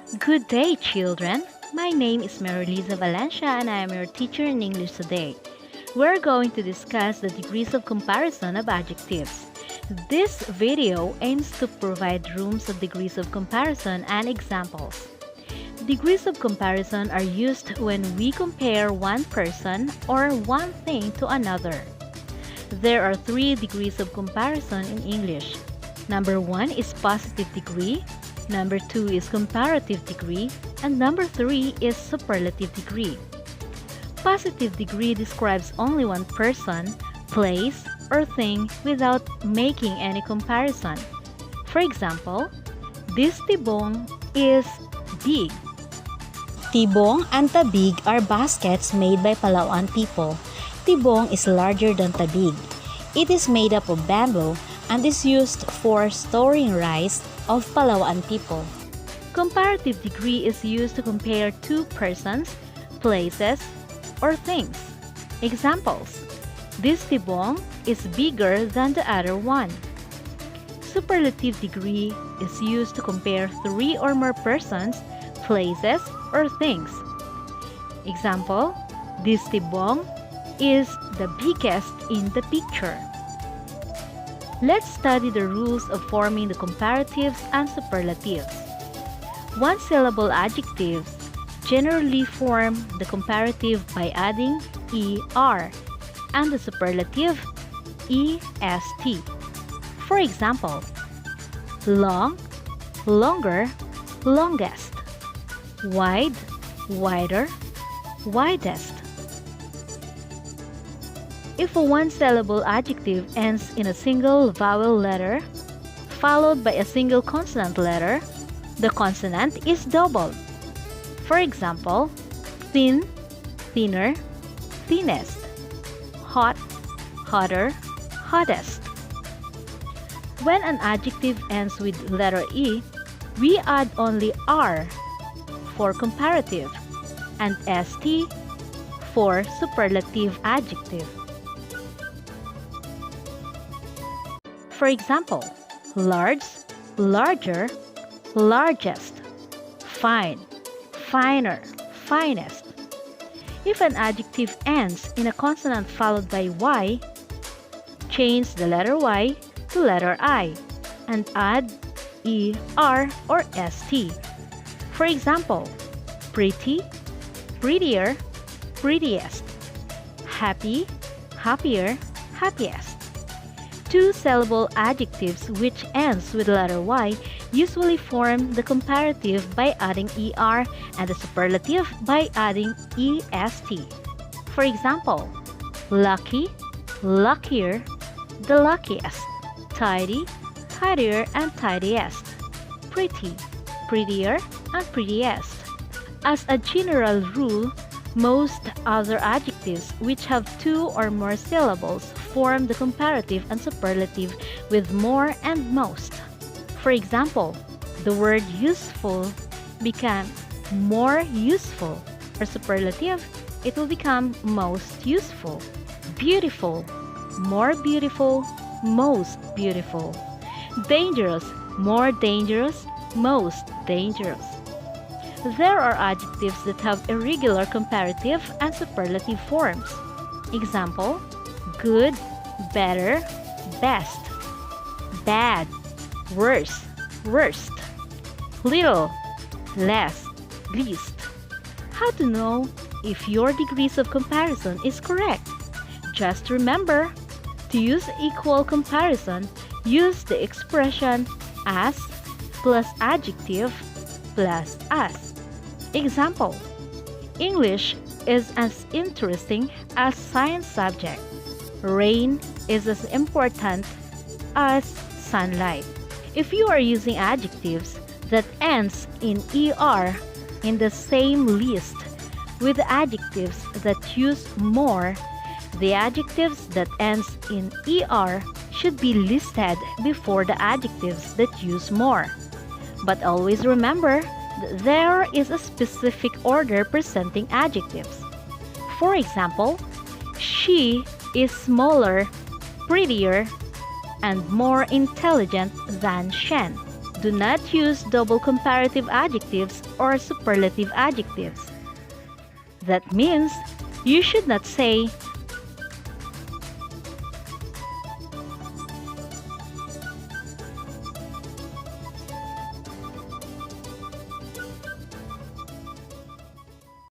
Good day, children. My name is Marilisa Valencia and I am your teacher in English today. We're going to discuss the degrees of comparison of adjectives. This video aims to provide rooms of degrees of comparison and examples. Degrees of comparison are used when we compare one person or one thing to another. There are 3 degrees of comparison in English. Number 1 is positive degree, number 2 is comparative degree, and number 3 is superlative degree. Positive degree describes only one person, place, or thing without making any comparison. For example, this tibong is big. Tibong and tabig are baskets made by Palawan people. Tibong is larger than tabig. It is made up of bamboo and is used for storing rice of Palawan people. Comparative degree is used to compare 2 persons, places, or things. Examples: this tibong is bigger than the other one. Superlative degree is used to compare 3 or more persons, places, or things. Example: this tibong is the biggest in the picture. Let's study the rules of forming the comparatives and superlatives. One-syllable adjectives generally form the comparative by adding er and the superlative est. For example, long, longer, longest; wide, wider, widest. If a one-syllable adjective ends in a single vowel letter, followed by a single consonant letter, the consonant is doubled. For example, thin, thinner, thinnest; hot, hotter, hottest. When an adjective ends with letter E, we add only R for comparative and ST for superlative adjective. For example, large, larger, largest; fine, finer, finest. If an adjective ends in a consonant followed by Y, change the letter Y to letter I and add ER or ST. For example, pretty, prettier, prettiest; happy, happier, happiest. 2-syllable adjectives which ends with letter Y usually form the comparative by adding ER and the superlative by adding EST. For example, lucky, luckier, the luckiest; tidy, tidier and tidiest; pretty, prettier and prettiest. As a general rule, most other adjectives which have 2 or more syllables form the comparative and superlative with more and most. For example, the word useful becomes more useful, or superlative, it will become most useful. Beautiful, more beautiful, most beautiful. Dangerous, more dangerous, most dangerous. There are adjectives that have irregular comparative and superlative forms. Example: good, better, best; bad, worse, worst; little, less, least. How to know if your degrees of comparison is correct? Just remember, to use equal comparison, use the expression as plus adjective plus as. Example: English is as interesting as science subject. Rain is as important as sunlight. If you are using adjectives that ends in er in the same list with adjectives that use more, the adjectives that ends in er should be listed before the adjectives that use more. But always remember, there is a specific order presenting adjectives. For example, she is smaller, prettier, and more intelligent than Shen. do not use double comparative adjectives or superlative adjectives. That means you should not say